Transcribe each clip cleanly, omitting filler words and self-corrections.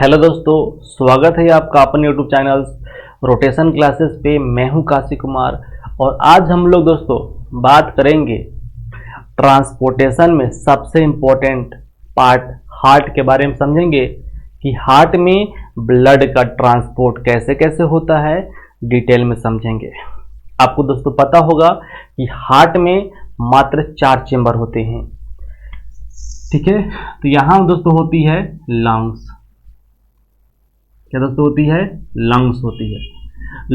Hello दोस्तों, स्वागत है आपका अपने यूट्यूब चैनल रोटेशन क्लासेस पे। मैं हूं काशी कुमार और आज हम लोग दोस्तों बात करेंगे ट्रांसपोर्टेशन में सबसे इम्पोर्टेंट पार्ट हार्ट के बारे में। समझेंगे कि हार्ट में ब्लड का ट्रांसपोर्ट कैसे कैसे होता है, डिटेल में समझेंगे। आपको दोस्तों पता होगा कि हार्ट में मात्र 4 चेंबर होते हैं, ठीक है। तो यहाँ दोस्तों होती है लंग्स। क्या दोस्तों होती है? लंग्स होती है।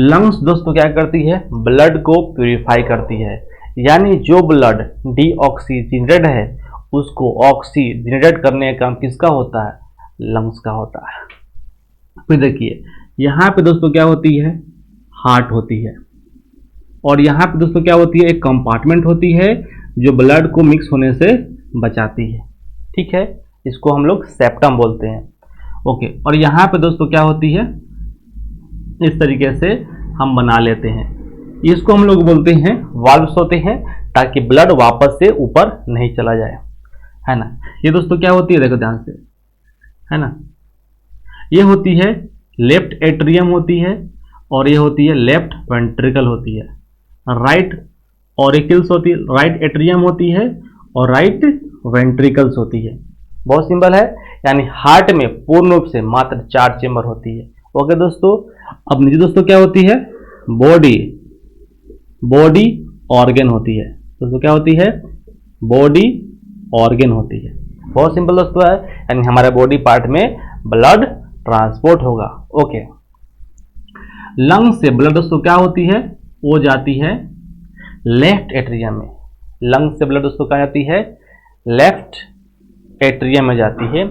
लंग्स दोस्तों क्या करती है? ब्लड को प्यूरिफाई करती है, यानी जो ब्लड डीऑक्सीजनेटेड है उसको ऑक्सीजनेटेड करने का काम किसका होता है? लंग्स का होता है। फिर देखिए यहाँ पे दोस्तों क्या होती है? हार्ट होती है। और यहाँ पे दोस्तों क्या होती है? एक कंपार्टमेंट होती है जो ब्लड को मिक्स होने से बचाती है, ठीक है। इसको हम लोग सेप्टम बोलते हैं, ओके। और यहाँ पे दोस्तों क्या होती है? इस तरीके से हम बना लेते हैं, इसको हम लोग बोलते हैं वाल्व्स होते हैं, ताकि ब्लड वापस से ऊपर नहीं चला जाए, है ना। ये दोस्तों क्या होती है? देखो ध्यान से, है ना। ये होती है लेफ्ट एट्रियम होती है, और ये होती है लेफ्ट वेंट्रिकल होती है। राइट ऑरिकल्स होती है, राइट एट्रियम होती है, और राइट वेंट्रिकल्स होती है। बहुत सिंपल है, यानी हार्ट में पूर्ण रूप से मात्र 4 चेंबर होती है, ओके दोस्तों। अब नीचे दोस्तों क्या होती है? बॉडी ऑर्गन होती है। दोस्तों क्या होती है? बॉडी ऑर्गन होती है। बहुत सिंपल दोस्तों है, यानी हमारे बॉडी पार्ट में ब्लड ट्रांसपोर्ट होगा, ओके। लंग्स से ब्लड दोस्तों क्या होती है? वो जाती है लेफ्ट एट्रियम में। लंग्स से ब्लड दोस्तों क्या जाती है? लेफ्ट एट्रियम में जाती है।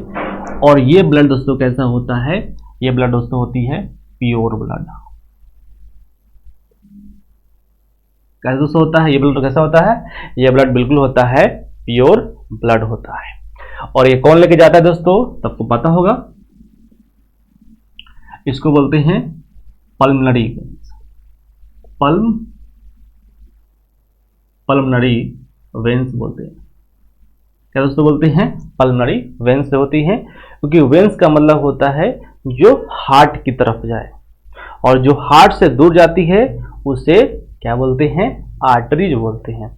और ये ब्लड दोस्तों कैसा होता है? ये ब्लड दोस्तों होती है प्योर ब्लड। कैसा दोस्तों होता है? ये ब्लड कैसा होता है? ये ब्लड बिल्कुल होता है प्योर ब्लड होता है। और ये कौन लेके जाता है दोस्तों? सबको पता होगा, इसको बोलते हैं पल्मनरी पल्मनरी वेंस बोलते हैं। क्या दोस्तों बोलते हैं? पल्मनरी वेंस से होती है, क्योंकि वेंस का मतलब होता है जो हार्ट की तरफ जाए, और जो हार्ट से दूर जाती है उसे क्या बोलते हैं? आर्टरीज बोलते हैं,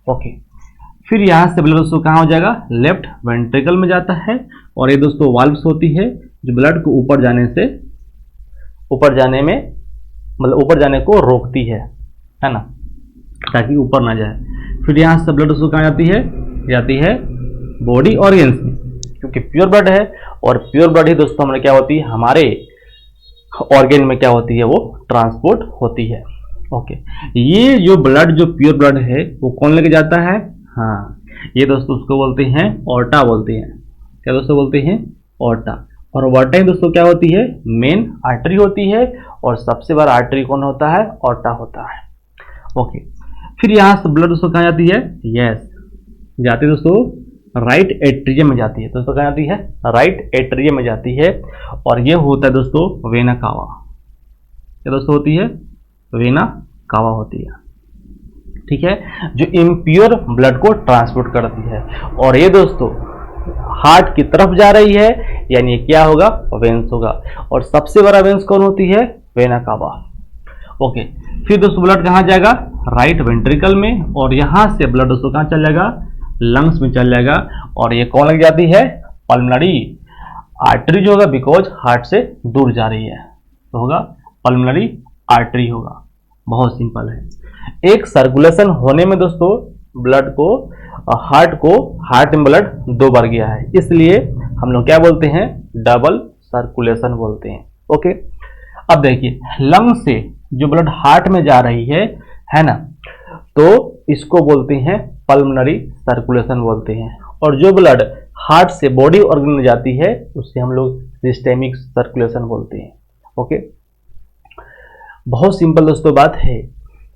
ओके। फिर यहाँ से ब्लड दोस्तों कहाँ हो जाएगा? लेफ्ट वेंट्रिकल में जाता है। और ये दोस्तों वाल्व्स होती है जो ब्लड को ऊपर जाने को रोकती है ना, ताकि ऊपर ना जाए। फिर यहाँ से ब्लड दोस्तों कहाँ जाती है बॉडी ऑर्गन्स में, क्योंकि प्योर ब्लड है, और प्योर ब्लड ही दोस्तों हमारे क्या होती है? हमारे ऑर्गन में क्या होती है? वो ट्रांसपोर्ट होती है, ओके। ये जो ब्लड जो प्योर ब्लड है वो कौन लेके जाता है? हाँ, ये दोस्तों उसको बोलते हैं ऑर्टा बोलते हैं। क्या दोस्तों बोलते हैं? ऑर्टा। और ऑर्टा ही दोस्तों क्या होती है? मेन आर्टरी होती है, और सबसे बड़ा आर्टरी कौन होता है? ऑर्टा होता है, ओके। फिर यहाँ से ब्लड दोस्तों कहाँ जाती है? यस, जाती है दोस्तों राइट एट्रियम में जाती है। दोस्तों कहाँ जाती है? राइट एट्रियम में जाती है। और ये होता है दोस्तों वेना कावा। क्या दोस्तों होती है? वेना कावा होती है, ठीक है, जो इम्प्योर ब्लड को ट्रांसपोर्ट करती है। और ये दोस्तों हार्ट की तरफ जा रही है, यानी क्या होगा? वेंस होगा। और सबसे बड़ा वेंस कौन होती है? Vena cava, okay. फिर दोस्तों ब्लड कहाँ जाएगा? राइट वेंट्रिकल में। और यहाँ से ब्लड दोस्तों कहाँ चल जाएगा? लंग्स में चल जाएगा। और ये कौन लग जाती है? पल्मनरी आर्टरी जो होगा, बिकॉज हार्ट से दूर जा रही है, तो होगा पल्मनरी आर्टरी होगा। बहुत सिंपल है। एक सर्कुलेशन होने में दोस्तों ब्लड को हार्ट में ब्लड 2 बार गया है, इसलिए हम लोग क्या बोलते हैं? डबल सर्कुलेशन बोलते हैं, ओके। अब देखिए लंग्स से जो ब्लड हार्ट में जा रही है ना, तो इसको बोलते हैं पल्मनरी सर्कुलेशन बोलते हैं। और जो ब्लड हार्ट से बॉडी ऑर्गन में जाती है उससे हम लोग सिस्टेमिक सर्कुलेशन बोलते हैं, ओके। बहुत सिंपल दोस्तों बात है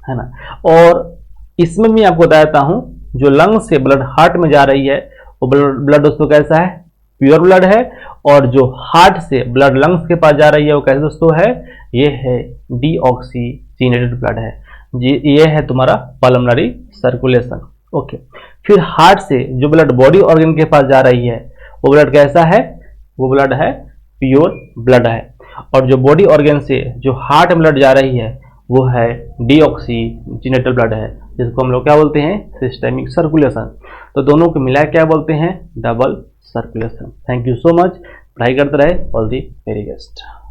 ना। और इसमें मैं आपको बताता हूं, जो लंग्स से ब्लड हार्ट में जा रही है वो ब्लड दोस्तों कैसा है? प्योर ब्लड है। और जो हार्ट से ब्लड लंग्स के पास जा रही है वो कैसे दोस्तों है? ये है डीऑक्सीजनेटेड ब्लड है। ये है तुम्हारा पल्मनरी सर्कुलेशन, ओके। फिर हार्ट से जो ब्लड बॉडी ऑर्गन के पास जा रही है वो ब्लड कैसा है? वो ब्लड है प्योर ब्लड है। और जो बॉडी ऑर्गन से जो हार्ट में ब्लड जा रही है वो है डीऑक्सीजनेटेड ब्लड है, जिसको हम लोग क्या बोलते हैं, सिस्टेमिक सर्कुलेशन। तो दोनों को मिला क्या बोलते हैं, double circulation. Thank you so much. पढ़ाई करते रहे। All the very best.